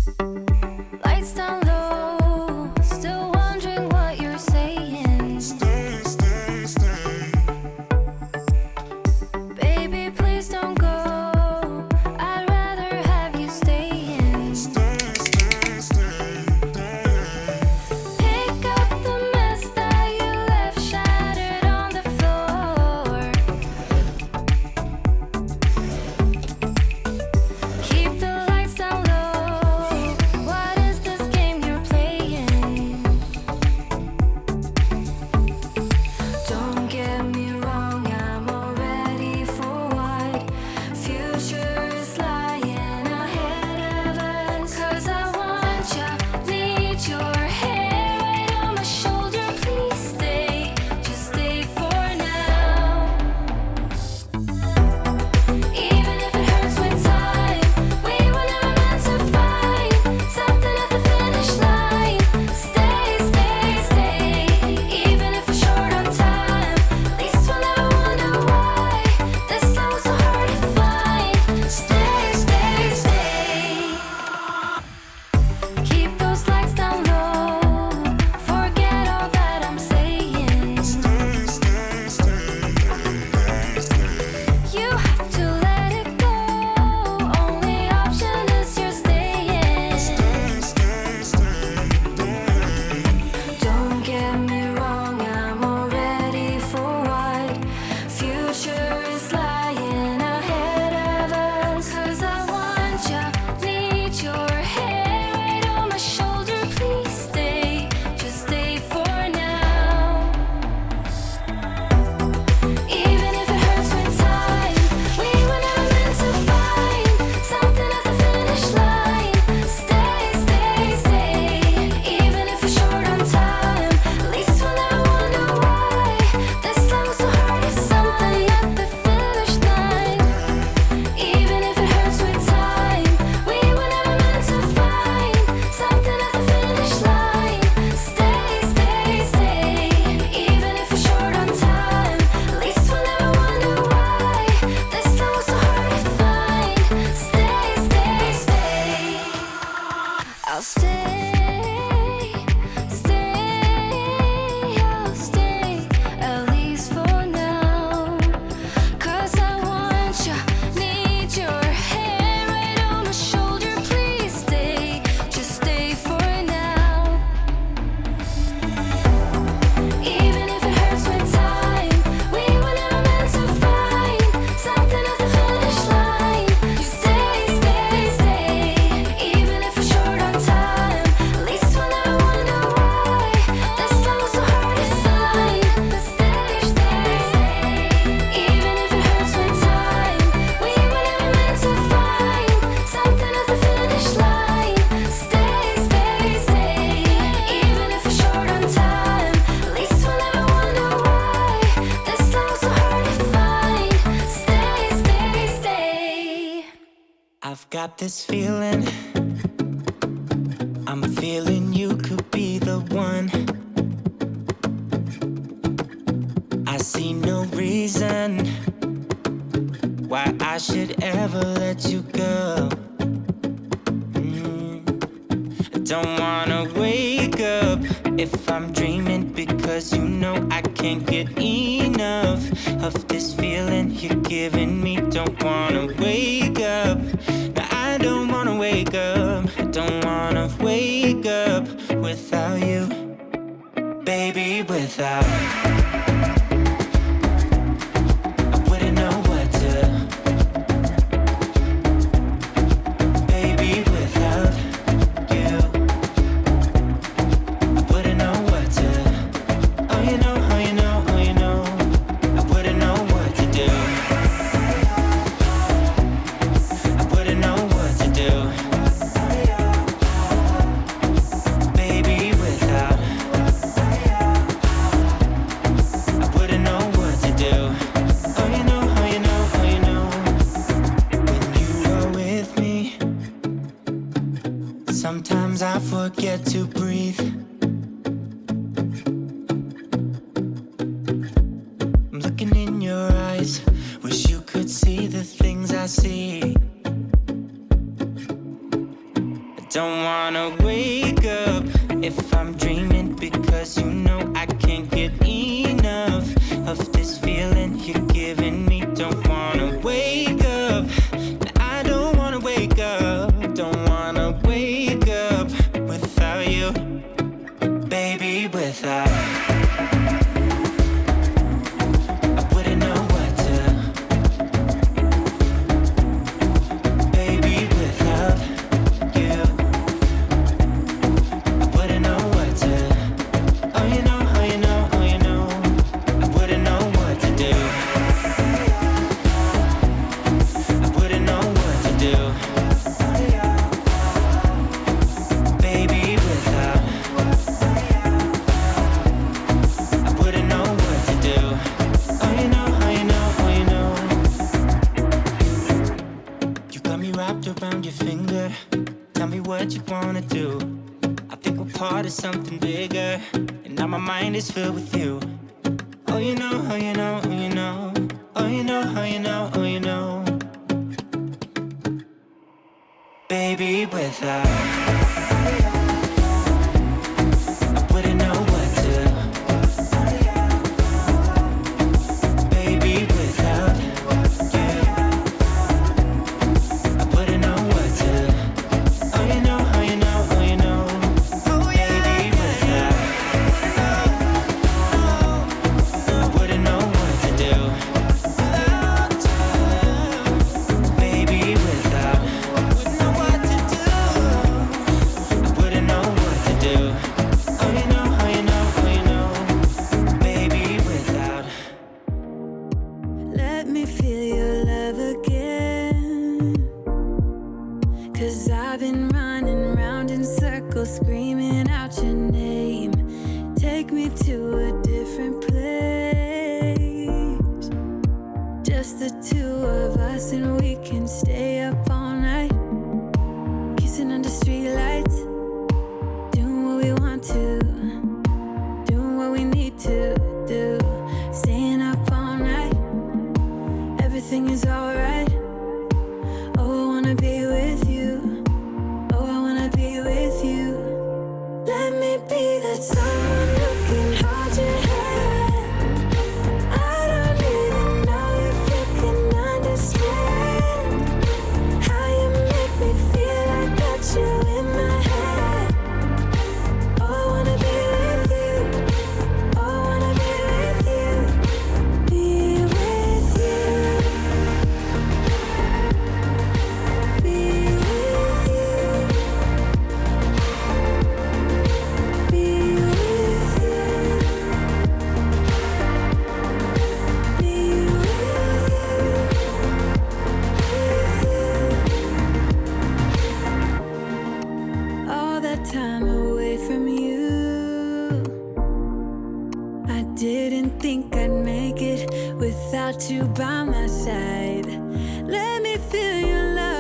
Lights down low, still wondering what you're saying. Stay, stay, stay. Baby, please don't go. I'd rather have you staying. Stay, stay, stay, stay. Pick up the mess that you left shattered on the floor. Keep the lights down low. What is this game you're playing? Don't get me wrong, I'm already for what future is lying ahead of us. 'Cause I want ya, need your hair right on my shoulder. Please stay, just stay for now. Even if it hurts with time, we were never meant to fight. Something at the finish line. Stay, stay, stay. Even if we're short on time, at least we'll never wonder why this love was so hard to find. Stay, stay, stay. Keep those lights down low. Forget all that I'm saying. Stay, stay, stay, stay. You have to let it go. Only option is you're staying. Stay, stay, stay, stay. Don't get me wrong, I'm already for what future is lying ahead of us. 'Cause I want ya, need your hair right on my shoulder. Please stay, just stay for now. Even if it hurts with time, we were never meant to find. Something at the finish line. Stay, stay, stay. Even if we're short on time, at least we'll never wonder why this love was so hard. It's something at the finish line. Even if it hurts with time, we were never meant to find. Something at the finish line. Stay, stay, stay. Even if we're short on time, at least we'll never wonder why this love was so hard to find. Stay, stay, stay. I'll stay, stay, I'll stay, at least for now. 'Cause I want ya, need your hair right on my shoulder. Please stay, just stay for now. Even if it hurts with time, we were never meant to find. Something at the finish line. Stay, stay, stay. Even if we're short on time, at least we'll never wonder why this love was so hard to find. Stay, stay, stay. Even if it hurts with time, we were never meant to find. Something at the finish line. Stay, stay, stay. Even if we're short on time, at least we'll never wonder why this love was so hard to find. Stay, stay, stay. I've got this feeling, I'm feeling you could be the one. I see no reason why I should ever let you go. I don't wanna wake up if I'm dreaming, because you know I can't get enough of this feeling you're giving me. Don't wanna wake up. No, I don't wanna wake up. I don't wanna wake up without you, baby, without. I wouldn't know what to, baby, without you. I wouldn't know what to, oh you know, oh you know, oh you know. I wouldn't know what to do. I wouldn't know what to do, baby, without. I wouldn't know what to do. Oh you know, oh you know, oh you know. When you are with me, sometimes I forget to breathe. I'm looking in your eyes, wish you could see the things I see. I don't don't wanna wake up if I'm dreaming, because you know I can't get enough of this feeling you're giving me. Don't wanna wake up, I don't wanna wake up, don't wanna wake up without you, baby, without. I wouldn't know what to, baby, without you. I wouldn't know what to, oh you know, oh you know, oh you know. I wouldn't know what to do, I wouldn't know what to do, baby, without. I wouldn't know what to do, oh you know, oh you know, oh you know. You got me wrapped around your finger, tell me what you wanna do. I think we're part of something bigger, and now my mind is filled with you. Oh you know, oh you know, oh you know. Oh you know, oh you know, oh you know. Baby, without. I wouldn't know what to, baby, without you. I wouldn't know what to, oh you know, oh you know, oh you know. Baby, without. I wouldn't know what to do, baby, without. I wouldn't know what to do, I wouldn't know what to do. Oh you know, oh you know, oh you know. Baby, without. Let me feel your love again. 'Cause I've been running round in circles, screaming out your name. Take me to a different place. Just the two of us, and we can stay up all night. Kissing under streetlights, doing what we want to, doing what we need to do. Staying up all night, everything is alright. Oh, I wanna be with you. Oh, I wanna be with you. Let me be that someone who can hold your hand. I don't even know if you can understand how you make me feel. I got you in my head. Oh, I wanna be with you. Oh, I wanna be with you. Be with you. Be with you. Be with you. Be with you. All that time away from you, I didn't think I'd make it without you by my side. Let me feel your love